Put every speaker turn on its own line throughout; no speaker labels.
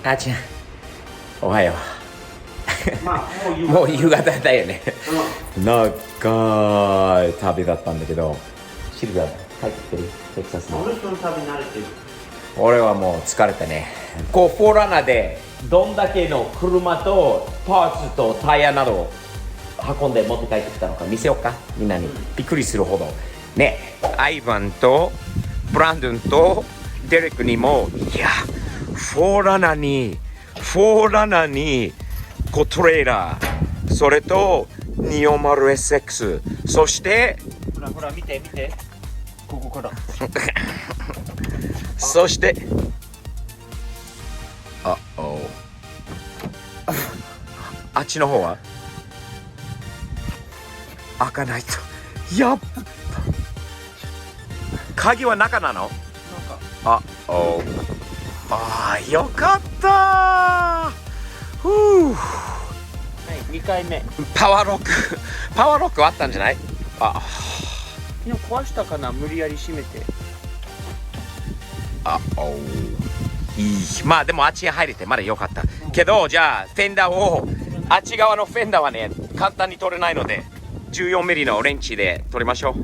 あちゃん、おはよ
まあ
う。もう夕方だよね。長い旅だったんだけど、シルビア帰ってきてるテキサスの。
俺その旅慣れてる。
俺はもう疲れたね。こうフォーラナでどんだけの車とパーツとタイヤなどを運んで持って帰ってきたのか見せようか、みんなに。びっくりするほどね。アイバンとブランドンとデレックにも、いやフォーラナにこうトレーラー、それと 240SX、 そして
ほら見てここから
そしてあっちの方は開かないと。やっ鍵は中なの？あよかったー。ふう。
はい、2回目。
パワーロックあったんじゃない？
でも壊したかな、無理やり閉めて。
まあでもあっちに入れてまだ良かったけど、じゃあフェンダーを、あっち側のフェンダーはね簡単に取れないので14ミリのレンチで取りましょう。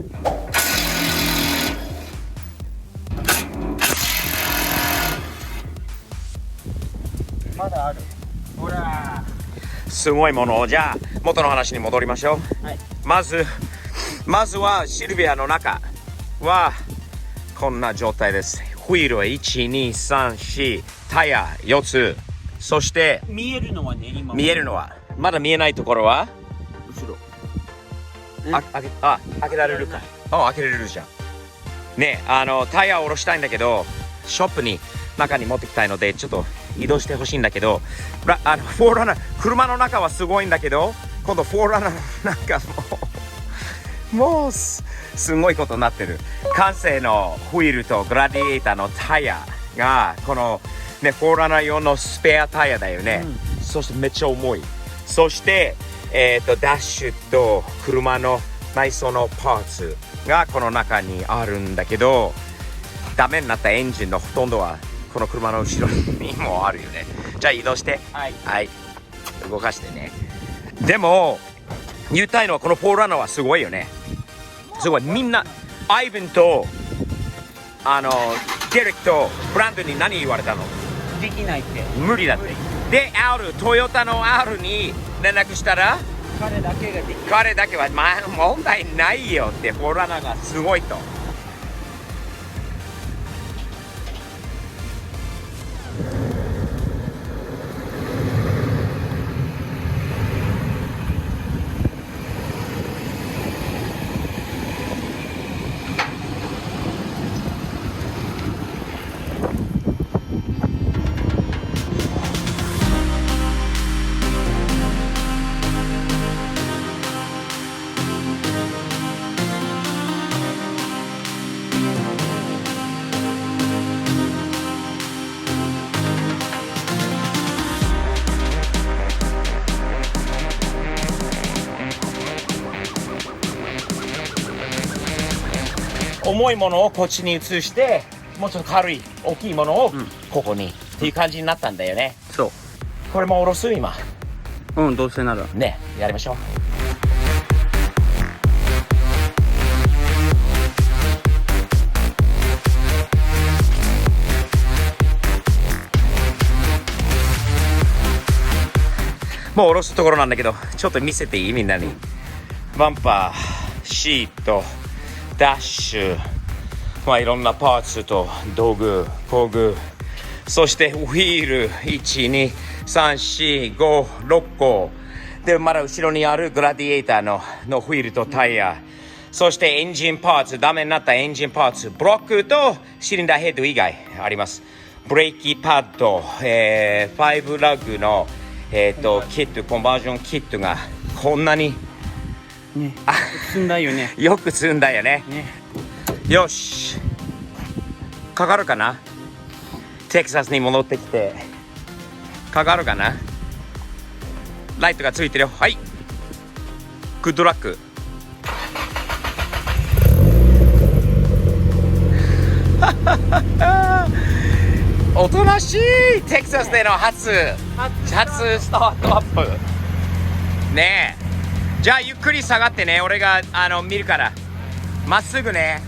まだある。ほら
すごいものを。じゃあ元の話に戻りましょう。
はい、
まずはシルビアの中はこんな状態です。ホイールは1、2、3、4、タイヤ4つ、そして
見えるのはね、今
見えるのは、まだ見えないところは
後ろ。
開けられるか。開けられるじゃんね。タイヤを下ろしたいんだけど、ショップに中に持ってきたいのでちょっと移動してほしいんだけど、フォーラナ車の中はすごいんだけど、今度フォーラナの中もうすごいことになってる。完成のホイールとグラディエーターのタイヤがこのね、フォーラナ用のスペアタイヤだよね、そしてめっちゃ重い。そしてダッシュと車の内装のパーツがこの中にあるんだけど、ダメになったエンジンのほとんどはこの車の後ろにもあるよね。じゃあ移動して、はい、動かしてね。でも言いたいのはこのフォーラナはすごいよね。すごい。みんなアイブンとデレックとブランドンに何言われたの？
できないって。
無理だって。でトヨタの R に連絡したら、
彼だけができる。
彼だけはまあ問題ないよって、フォーラナがすごいと。重いものをこっちに移して、もうちょっと軽い大きいものをここに、っていう感じになったんだよね。
そう。
これも下ろす今。
どうせなら。
ね、やりましょう。もう下ろすところなんだけど、ちょっと見せていい？みんなに。バンパー、シート、ダッシュ、まあいろんなパーツと道具、工具、そしてウィール1、2、3、4、5、6個で、まだ後ろにあるグラディエーターのウィールとタイヤ、そしてエンジンパーツ、ダメになったエンジンパーツ、ブロックとシリンダーヘッド以外あります。ブレーキパッド、5ラグのキット、コンバージョンキットがこんなに
ね、積んだよね。
よく積んだよね。よし、かかるかな。テキサスに戻ってきてかかるかな。ライトがついてるよ。はい、グッドラック。おとなしい。テキサスでの初スタートアップねえ。じゃあゆっくり下がってね。俺が見るからまっすぐね。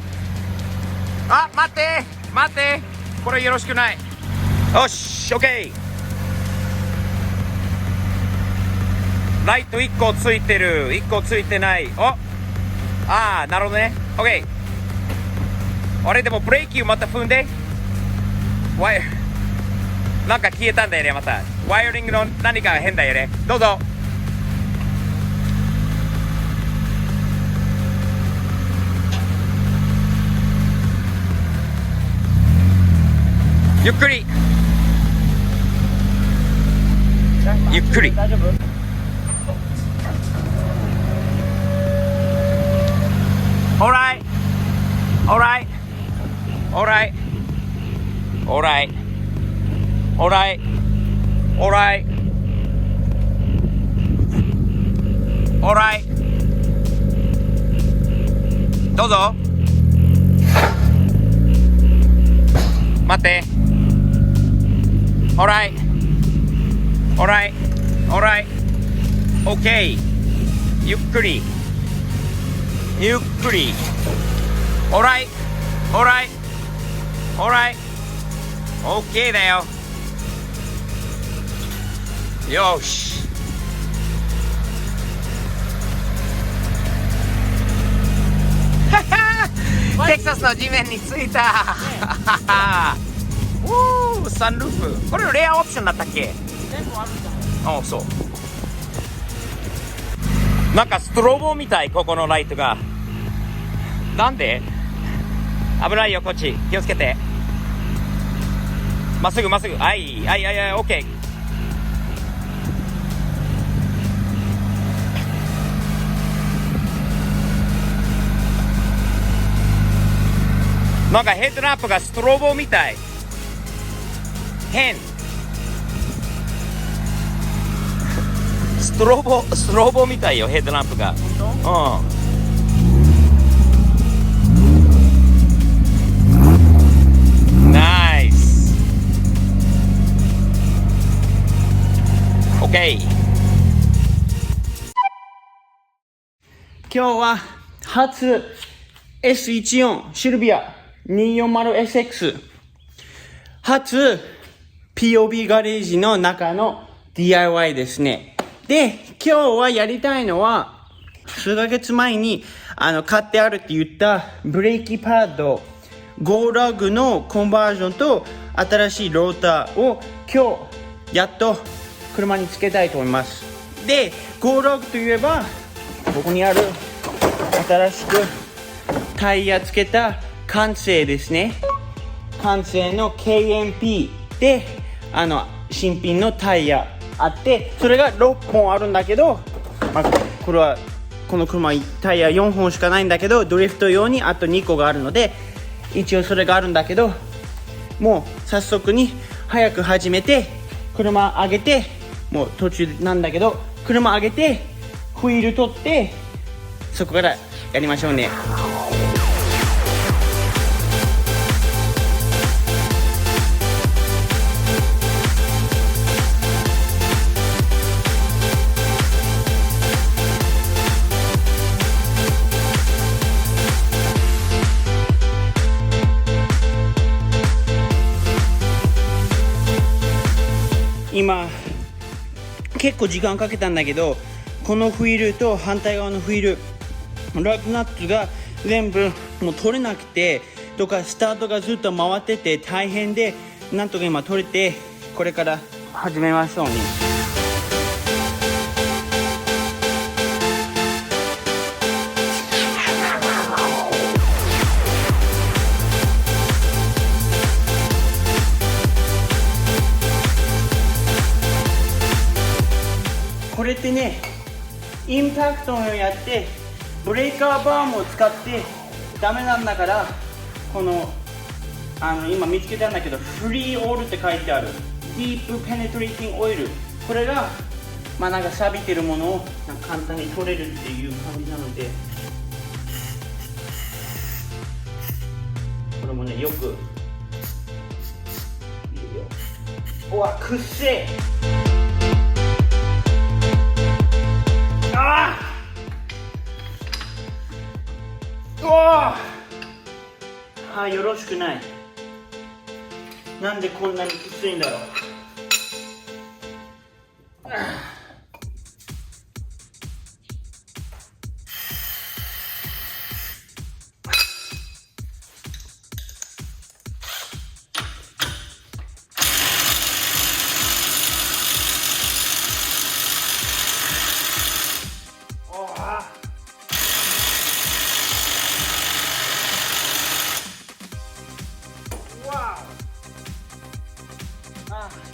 あ、待って待って、これよろしくない。よし、 OK。 ライト1個ついてる、1個ついてない。お、ああ、なるほどね。 OK。 あれでもブレーキをまた踏んで、ワイなんか消えたんだよね。またワイヤリングの何かが変だよね。どうぞ。ゆっくりゆっくり。
大丈夫？Alright,
alright, alright, alright, alright, alright, alright。どうぞ。待って。Alright, alright, alright, OK。ゆっくり。ゆっくり。Alright, alright, alright, OK だよ。よし。テキサスの地面に着いた。サンルーフ。これのレアオプションだったっけ？
全部あるじゃん。
ああ、そう。なんかストロボみたい、ここのライトが。なんで？危ないよ、こっち。気をつけて。まっすぐまっすぐ。はい、はい、はい、はい、オッケー。なんかヘッドランプがストロボみたい。変。ストロボみたいよ、ヘッドランプが。
本
うん。ナイス。オッケー。
今日は初 S14 シルビア 240SX 初 POB ガレージの中の DIY ですね。で、今日はやりたいのは数ヶ月前に買ってあるって言ったブレーキパッドゴーラグのコンバージョンと新しいローターを今日やっと車につけたいと思います。で、ゴーラグといえばここにある新しくタイヤつけた完成ですね。完成の KMP で新品のタイヤあって、それが6本あるんだけど、この車タイヤ4本しかないんだけど、ドリフト用にあと2個があるので一応それがあるんだけど、もう早速に早く始めて車上げて、もう途中なんだけど車上げてホイール取ってそこからやりましょうね。今結構時間かけたんだけど、このフィールと反対側のフィールラグナッツが全部もう取れなくてとか、スタートがずっと回ってて大変で、なんとか今取れて、これから始めましょうね。これってね、インパクトをやってブレーカーバーも使ってダメなんだから、この今見つけたんだけど、フリーオールって書いてあるディープペネトリーティングオイル、これがなんか錆びてるものを簡単に取れるっていう感じなので、これもねよくうわ、くっせえ。ああ、うわあ、よろしくない。なんでこんなにきついんだろう。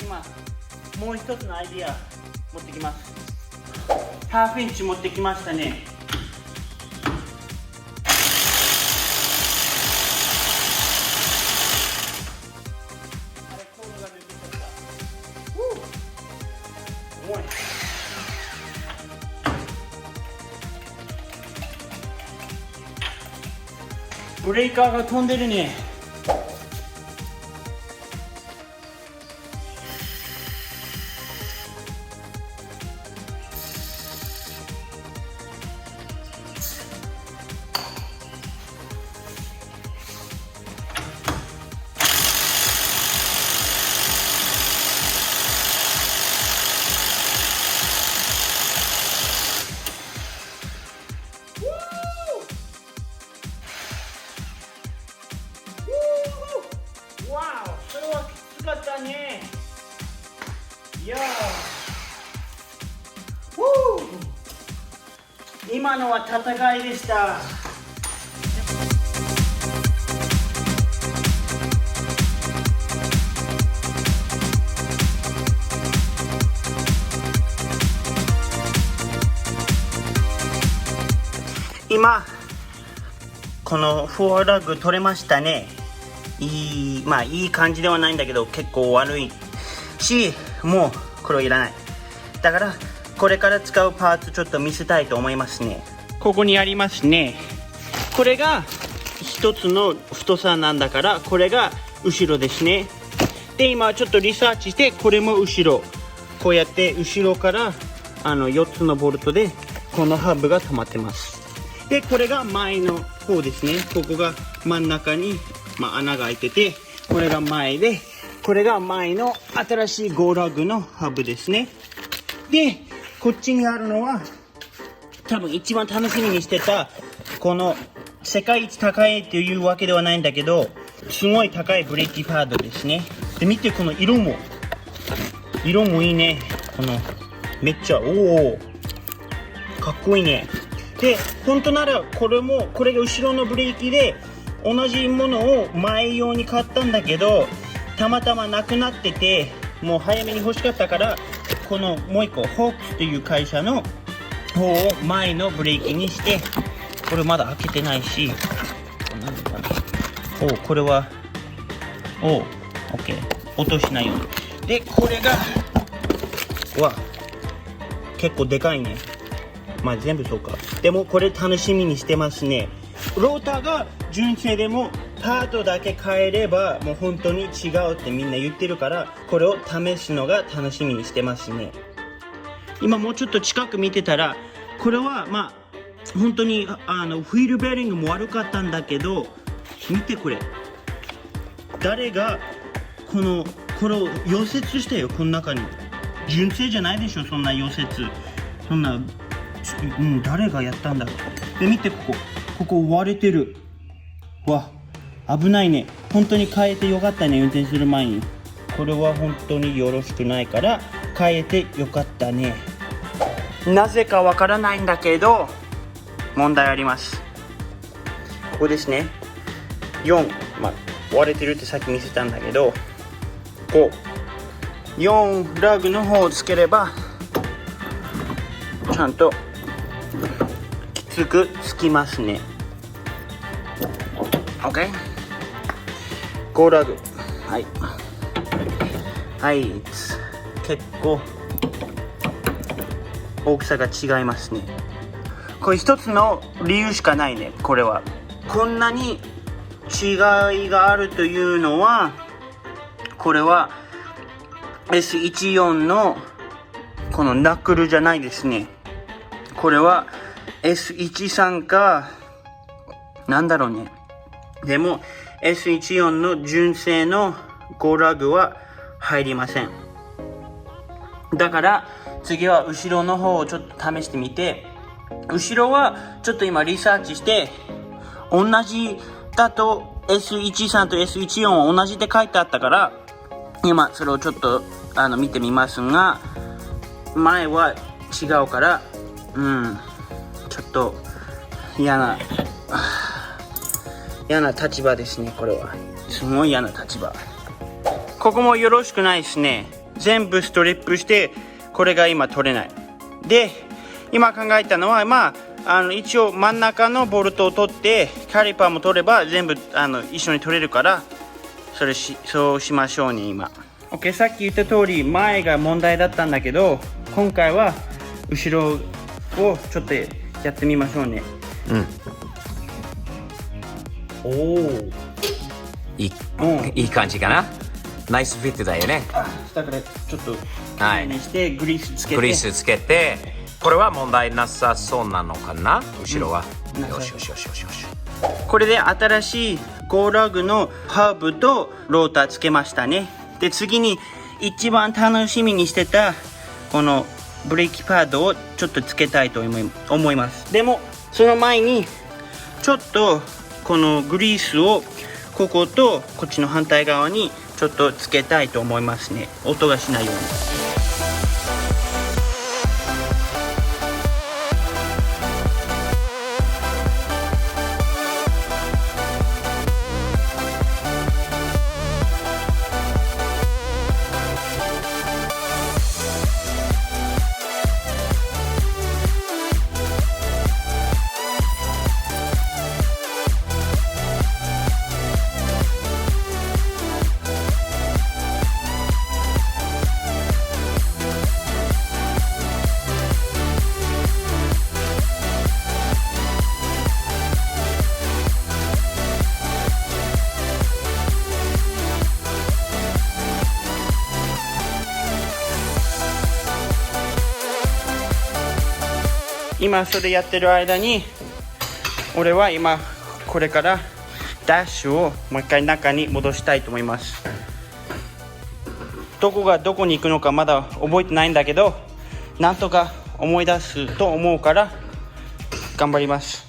今もう一つのアイディア持ってきます。ハーフインチ持ってきましたね。あれ、コードが抜けちゃった。重い。ブレーカーが飛んでるね。それはきつかったね。いやー、今のは戦いでした。今このフォアラグ取れましたね。いい感じではないんだけど結構悪いし、もうこれはいらない。だからこれから使うパーツちょっと見せたいと思いますね。ここにありますね。これが一つの太さなんだから、これが後ろですね。で、今ちょっとリサーチして、これも後ろ、こうやって後ろから4つのボルトでこのハブが止まってます。で、これが前の方ですね。ここが真ん中に穴が開いてて、これが前で、これが前の新しいゴーラグのハブですね。で、こっちにあるのは多分一番楽しみにしてた、この世界一高いっていうわけではないんだけど、すごい高いブレーキパッドですね。で、見て、この色もいいね。このめっちゃかっこいいね。で、本当ならこれが後ろのブレーキで同じものを前用に買ったんだけど、たまたまなくなってて、もう早めに欲しかったから、このもう一個ホークスという会社の方を前のブレーキにして、これまだ開けてないし、何かな、これはOK、 音しないように。で、これが結構でかいね。全部そうか。でもこれ楽しみにしてますね。ローターが純正でもパートだけ変えればもう本当に違うってみんな言ってるから、これを試すのが楽しみにしてますね。今もうちょっと近く見てたら、これは本当にフィールベアリングも悪かったんだけど、見てこれ、誰がこれを溶接したよ。この中に純正じゃないでしょ、そんな溶接。そんな誰がやったんだろう。で、見て、ここ割れてる。危ないね。本当に変えてよかったね、運転する前に。これは本当によろしくないから変えてよかったね。なぜかわからないんだけど問題あります。ここですね。4、割れてるってさっき見せたんだけど、4ラグの方をつければちゃんときつくつきますね。 OK、 5ラグ、結構大きさが違いますね。これ一つの理由しかないね。これはこんなに違いがあるというのは、これは S14 のこのナックルじゃないですね。これは S13 かなんだろうね。でも S14 の純正のゴーラグは入りません。だから次は後ろの方をちょっと試してみて、後ろはちょっと今リサーチして同じだと S13 と S14 は同じって書いてあったから、今それをちょっと見てみますが、前は違うからちょっと嫌な立場ですね。これはすごい嫌な立場。ここもよろしくないですね。全部ストリップしてこれが今取れないで、今考えたのは一応真ん中のボルトを取ってカリパーも取れば全部一緒に取れるから、そうしましょうね。今 OK、 さっき言った通り前が問題だったんだけど、今回は後ろをちょっとやってみましょうね。おお、
いい感じかな。ナイスフィットだよね。
だからちょっとにしてグリースつけて、これは問題なさそうなのかな。後ろは、よし。これで新しいゴーラグのハーブとローターつけましたね。で次に一番楽しみにしてたこのブレーキパッドをちょっとつけたいと思います。でもその前にちょっとこのグリースをこことこっちの反対側にちょっとつけたいと思いますね。音がしないように。今それやってる間に俺は今これからダッシュをもう一回中に戻したいと思います。どこがどこに行くのかまだ覚えてないんだけど、なんとか思い出すと思うから頑張ります。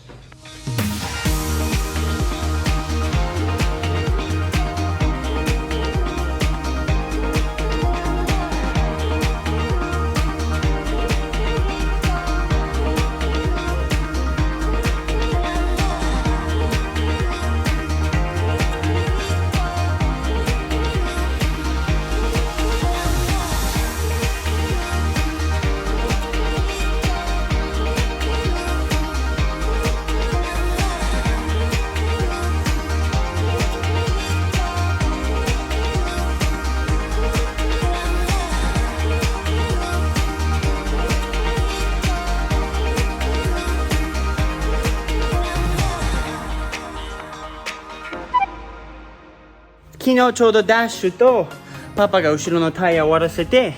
昨日ちょうどダッシュとパパが後ろのタイヤを終わらせて、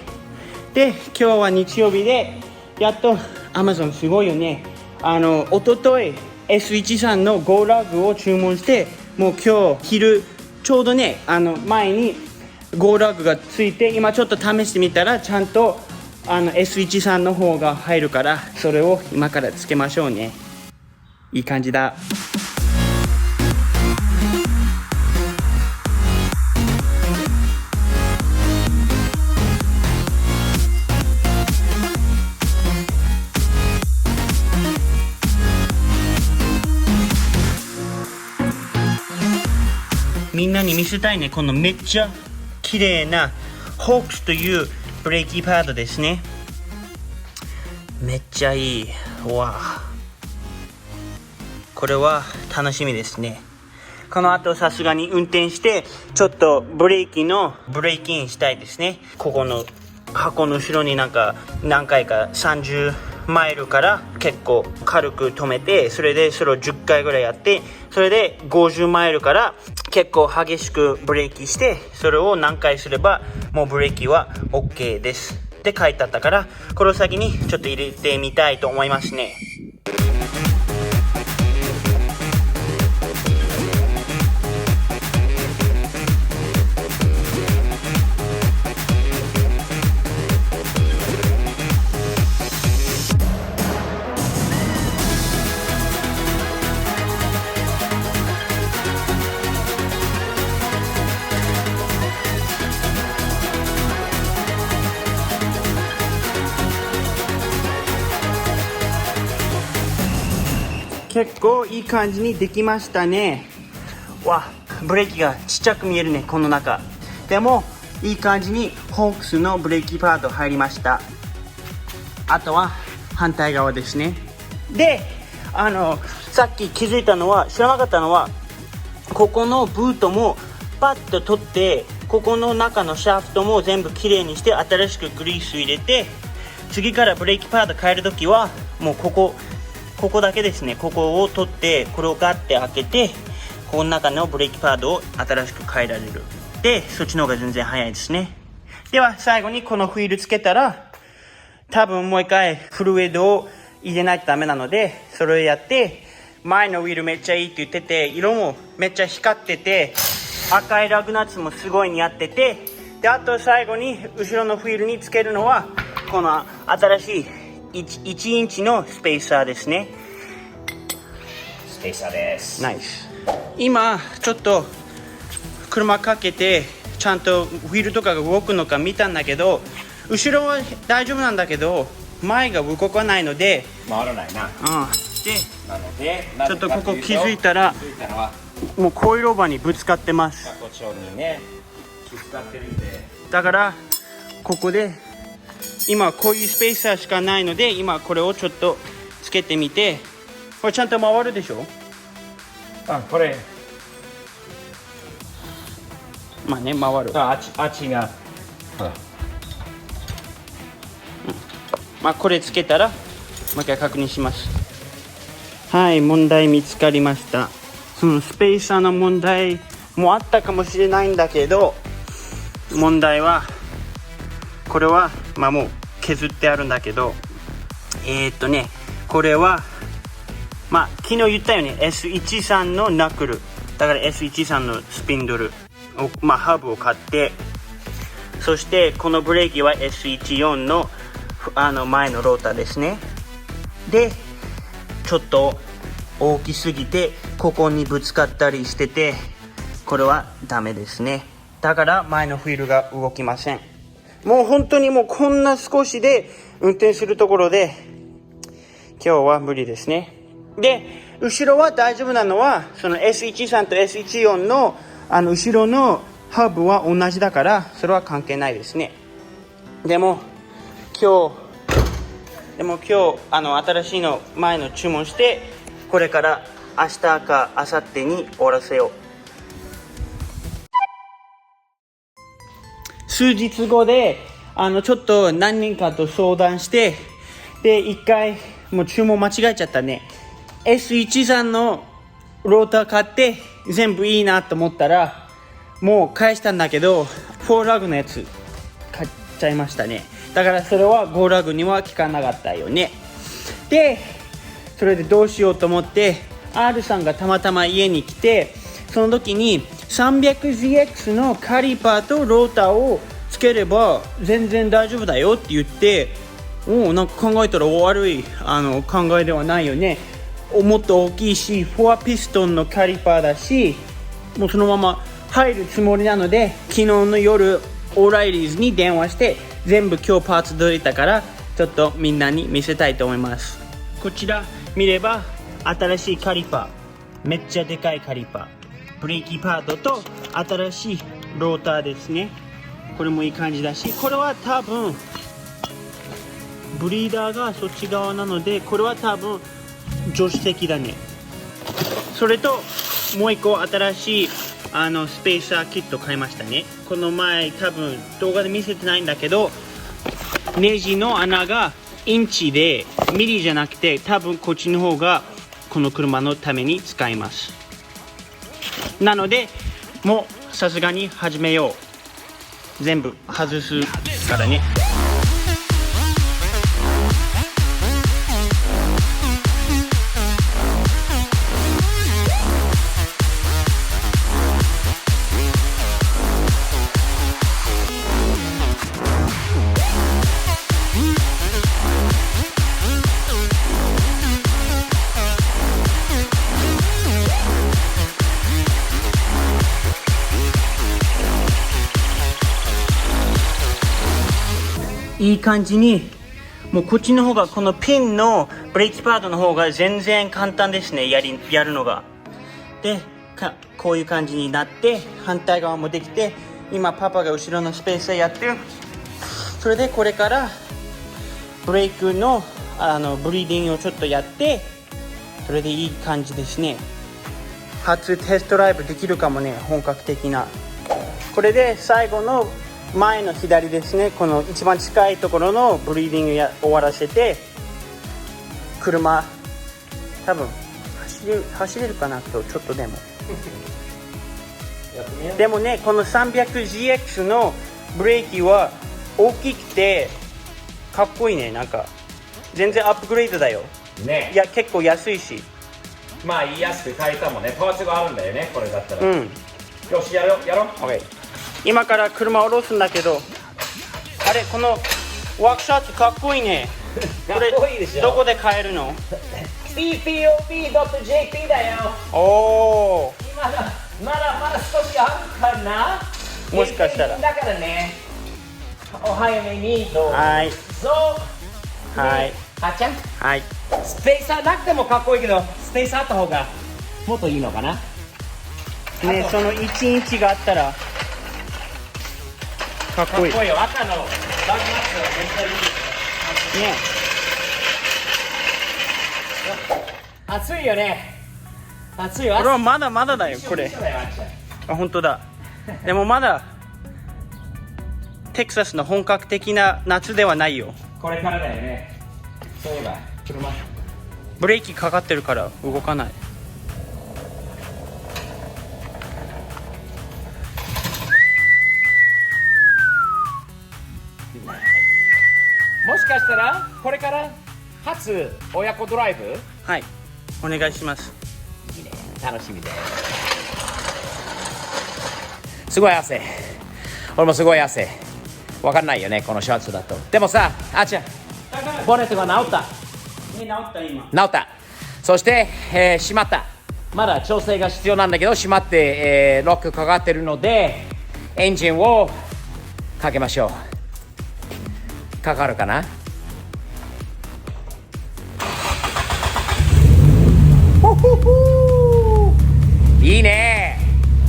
で今日は日曜日でやっと Amazon すごいよね。おととい S13 のゴーラグを注文して、もう今日昼ちょうどね前にゴーラグがついて、今ちょっと試してみたらちゃんとS13 の方が入るから、それを今からつけましょうね。いい感じだ。みんなに見せたいね。このめっちゃ綺麗なホークスというブレーキパッドですね。めっちゃいいわ。これは楽しみですね。この後さすがに運転してちょっとブレーキインしたいですね。ここの箱の後ろに何回か30マイルから結構軽く止めて、それでそれを10回ぐらいやって、それで50マイルから結構激しくブレーキして、それを何回すればもうブレーキは OK ですって書いてあったから、これを先にちょっと入れてみたいと思いますね。結構いい感じにできましたね。わ、ブレーキがちっちゃく見えるね、この中。でもいい感じにホークスのブレーキパッド入りました。あとは反対側ですね。で、さっき気づいたのは、知らなかったのは、ここのブートもパッと取って、ここの中のシャフトも全部きれいにして、新しくグリース入れて、次からブレーキパッド変えるときはもうここだけですね。ここを取って、これをガッて開けて、この中のブレーキパッドを新しく変えられる。で、そっちの方が全然早いですね。では最後にこのフィールつけたら、多分もう一回フルウェイドを入れないとダメなので、それをやって、前のウィールめっちゃいいって言ってて、色もめっちゃ光ってて、赤いラグナッツもすごい似合ってて、で、あと最後に後ろのフィールにつけるのは、この新しい1インチのスペーサーですね。
スペーサーです。
ナイス。今ちょっと車かけてちゃんとフィールとかが動くのか見たんだけど、後ろは大丈夫なんだけど前が動かないので
回らないな。
で、
なので
ちょっとここ気づいたらもうコイルオーバーにぶつかってます。
こっちにねぶつかってるんで、
だからここで今こういうスペーサーしかないので、今これをちょっとつけてみて、これちゃんと回るでしょ。
これ
まあね、回る。
あっちが、
まあこれつけたらもう一回確認します。はい、問題見つかりました。そのスペーサーの問題もあったかもしれないんだけど、問題はこれはまあもう削ってあるんだけど、これはまあ昨日言ったよね、 S13 のナックルだから S13 のスピンドルを、まあハーブを買って、そしてこのブレーキは S14 の前のローターですね。でちょっと大きすぎてここにぶつかったりしてて、これはダメですね。だから前のフィールが動きません。もう本当にもうこんな少しで運転するところで今日は無理ですね。で、後ろは大丈夫なのは、その S13 と S14 の後ろのハーブは同じだから、それは関係ないですね。でも今日新しいの前の注文して、これから明日か明後日に終わらせよう。数日後でちょっと何人かと相談して、で一回もう注文間違えちゃったね。 S13 のローター買って全部いいなと思ったらもう返したんだけど、4ラグのやつ買っちゃいましたね。だからそれは5ラグには効かなかったよね。でそれでどうしようと思って R さんがたまたま家に来て、その時に 300ZX のカリパーとローターをつければ全然大丈夫だよって言って、なんか考えたら悪い考えではないよね。もっと大きいし4ピストンのカリパーだし、もうそのまま入るつもりなので、昨日の夜オーライリーズに電話して全部今日パーツ届いたから、ちょっとみんなに見せたいと思います。こちら見れば新しいカリパー、めっちゃでかいカリパー、ブレーキパッドと新しいローターですね。これもいい感じだし、これは多分ブリーダーがそっち側なので、これは多分助手席だね。それともう一個新しいスペーサーキット買いましたね。この前多分動画で見せてないんだけど、ネジの穴がインチでミリじゃなくて、多分こっちの方がこの車のために使います。なのでもうさすがに始めよう。全部外すからね。いい感じに、もうこっちの方がこのピンのブレーキパッドの方が全然簡単ですね、やるのが。でこういう感じになって、反対側もできて、今パパが後ろのスペースでやってる。それでこれからブレークのブリーディングをちょっとやって、それでいい感じですね。初テストライブできるかもね、本格的な。これで最後の前の左ですね、この一番近いところのブリーディング終わらせて、車多分走れるかなと、ちょっとでもでもね、この 300GX のブレーキは大きくてかっこいいね。なんか全然アップグレードだよ
ね。
いや結構安いし、
まあ言いやすく買えたもんね。パーツがあるんだよね、これだったら。
うん。
よし、やろう。
OK。今から車を下ろすんだけど、あれ、このワークシャツかっこいいね。これ
かっこいいでしょ。
どこで買えるの？
CPOP.jp だよ。
おー、
まだ少しあるかな。
もしかしたら
だからね、お早めにどうぞ。
はいはい。
あっちゃん、
はい。
スペーサーなくてもかっこいいけど、スペーサーあった方がもっといいのかな。
ね、その1インチがあったらかっこいい。
かっこいいよ。赤のバッグマックはめっちゃいい。
ね。
暑いよね。暑いよ。
これはまだまだだよ、これ。あ、本当だ。でもまだテキサスの本格的な夏ではないよ。
これからだよね。そういえば車
ブレーキかかってるから動かない。
もしかしたらこれから初親子ドライブ。
はい、お願いします。
いいね、楽しみで。すごい汗。俺もすごい汗。わかんないよね、このシャツだと。でもさ、あーちゃん、ボンネットが直った。
治った今。
直った。そして、閉まった。まだ調整が必要なんだけど、閉まって、ロックかかってるので、エンジンをかけましょう。かかるかな。いいね。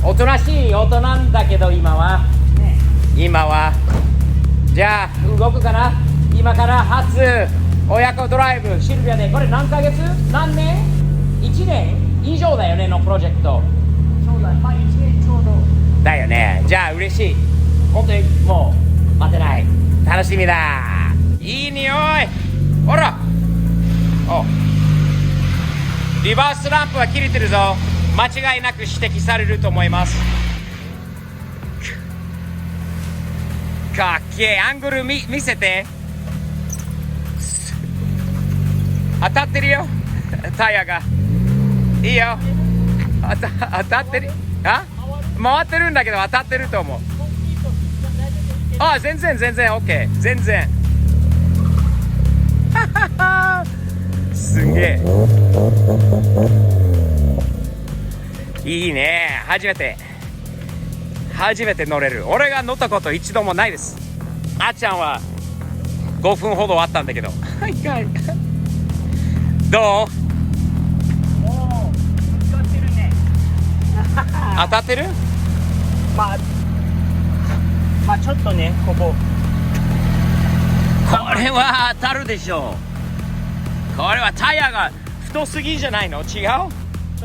おとなしい音なんだけど、今は、今はじゃあ動くかな。今から初親子ドライブ。シルビアね、これ何ヶ月、何年、1年以上だよねのプロジェクト。
そうだ、まあ1年ちょうど
だよね。じゃあ嬉しい。本当にもう待てない。楽しみだ。いい匂い。ほら、お、リバースランプは切れてるぞ。間違いなく指摘されると思います。かっけえ。アングル見せて。当たってるよ、タイヤが。いいよ、当たってる。あ、回ってるんだけど当たってると思う。あ、全然 OK。 全然すげえいいね。初めて乗れる。俺が乗ったこと一度もないです。あっちゃんは5分ほどあったんだけどどう？
使ってるね。
当たってる？
まあちょっとね、ここ
れは当たるでしょう。これはタイヤが太すぎじゃないの？違う？
ちょ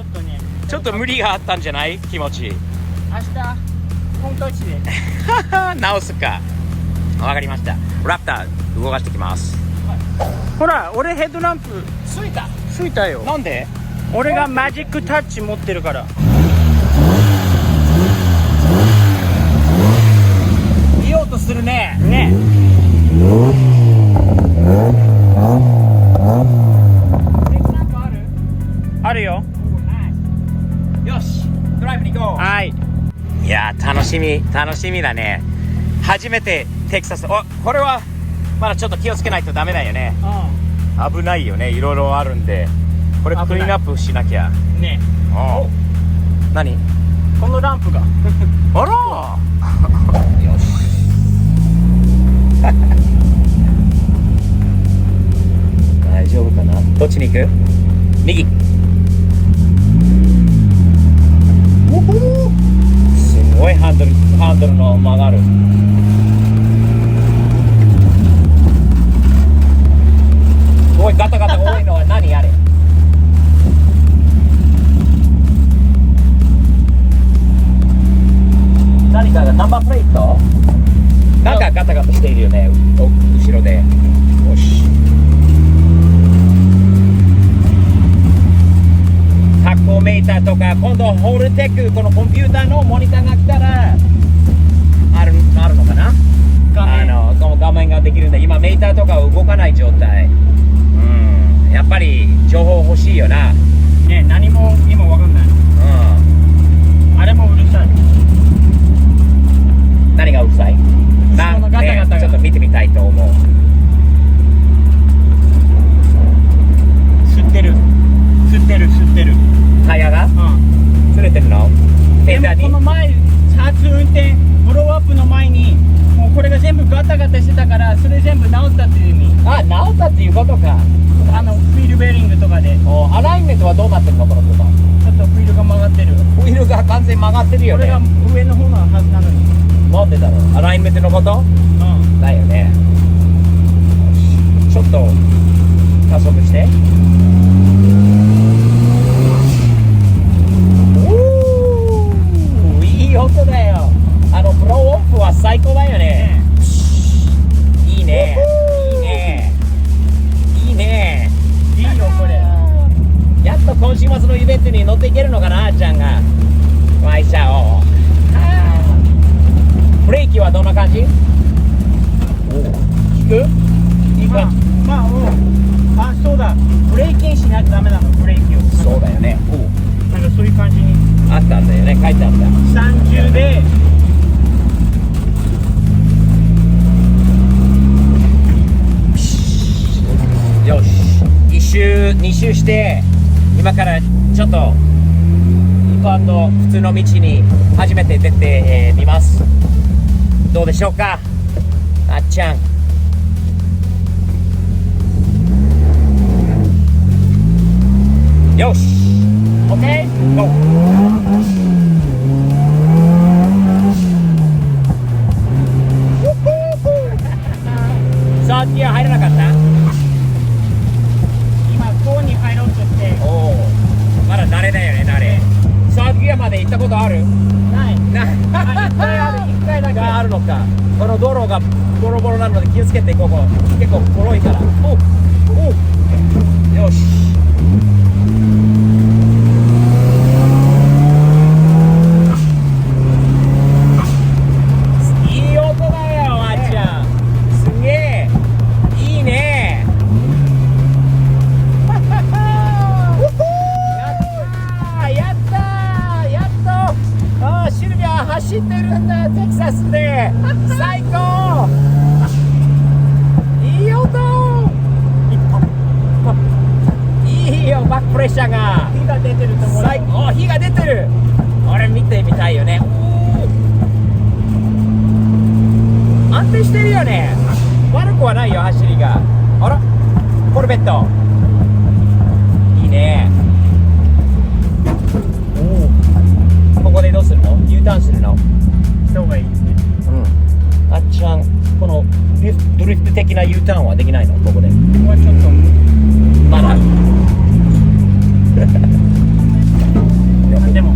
っとね、
ちょっと無理があったんじゃない？気持ち。
明日本当地で
直すか。わかりました。ラプター動かしてきます。
ほら、俺ヘッドランプ
ついた。
ついたよ。
なんで？
俺がマジックタッチ持ってるから。
いい音するね。
ね。あるよ。
よし、ドライブに行こう。
はい。
いやー、楽しみだね。初めてテキサス。これはまだちょっと気をつけないとダメだよね。危ないよね、いろいろあるんで。これクリーンアップしなきゃ。
ね。
何？
このランプが。
あらよし。大丈夫かな？どっちに行く？右。すごいハンドルの曲がる。すごいガタガタ多いのは何あれ？何かがナンバープレート？なんかガタガタしているよね、後ろで。よし。発光メーターとか、今度ホールテック、このコンピューターのモニターが来たら、あるのかな？画面ができるんで、今メーターとか動かない状態。やっぱり情報欲しいよな。
ね、何も今わかんない。あれもうるさい。
何がうるさい？
後ろのガタガタが
ちょっと見てみたいと思う。
吸ってる。
タイヤが擦れてるの？
でもこの前、初運転、ブローアップの前に、もうこれが全部ガタガタしてたから、それ全部直ったっていう意味。
あ、直ったっていうことか。
フィールベリングとかで。
アラインメントはどうなってるのこの車？
ちょっとフィールが曲がってる。
ホイールが完全に曲がってるよね。
これが上の方のはずなのに。
なんでだろう？アラインメントのことだよね。ちょっと加速して。いい音だよ。ブローオフは最高だよね。いいね。
いいよ、これ。
やっと今週末のイベントに乗っていけるのかな、あーちゃんが。ワイシャを。ブレーキはどんな感じ？効く？いいか？
そうだ。ブレーキインしないとダメなの、ブレーキを。
そうだよね。
なんかそういう感じに。
あったんだよね、書いてあった。
30で、
よし。1周、2周して、今からちょっと、普通の道に初めて出てみます。どうでしょうか、あっちゃん。よし OK? GO! サーティア入らなかった？
今、5に入ろうとして。
おお、まだ慣れだよね、慣れ。サーティアまで行ったことある？
ない。
な
1回だけ。
があるのか。この道路がボロボロなので気をつけて、ここ結構ボロいから。よし。いい音だよ、あっちゃん。すげえいいね。やっとシルビア走ってるんだ、テキサスで。最高。いい音。いいよ、バックプレッシャーが。
火が出てると思う。
最高。火が出てる。俺見てみたいよね。安定してるよね。悪くはないよ、走りが。あら、コルベット。いいね。ここでどうするの？U ターンするの？
した方がいいですね。
あっちゃん、このドリフト的な U ターンはできないの？ここで。
ここはちょっと
まだ。
でも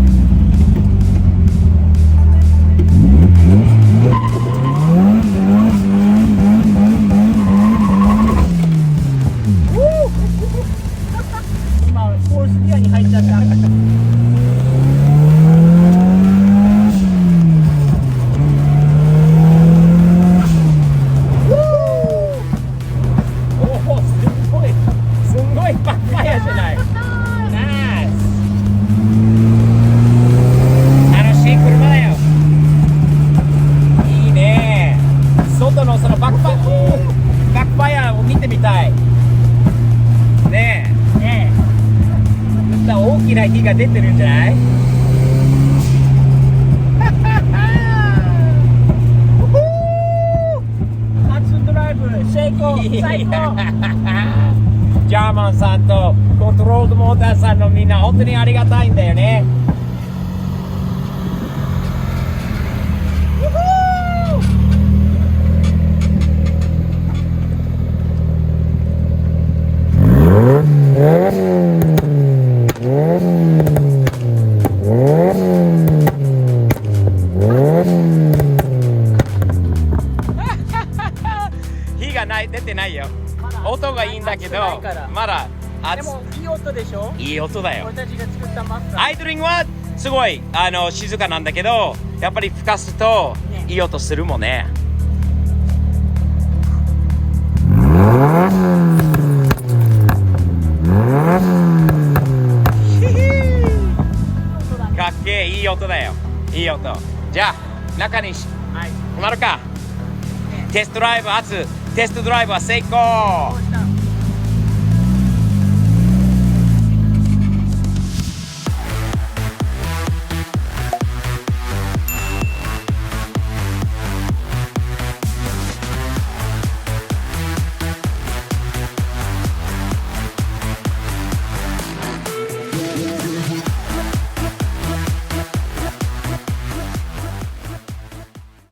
ってみたいねえ。
ね
大きな火が出てるんじゃない？
初ドライブ成功最高
ジャーマンさんとコントロールドモーターさんのみんな本当にありがたいんだよね。火が出てないよ。音がいいんだけど
熱くないから
まだ
でもいい音でしょ。
いい音だよ。
俺たちが作ったマスター
アイドリングはすごい静かなんだけど、やっぱり吹かすと
ね
いい音するもんね。かっけえ、いい音だよ。いい音。じゃあ中に
はい
泊まるか。テストドライブは成功。
こうした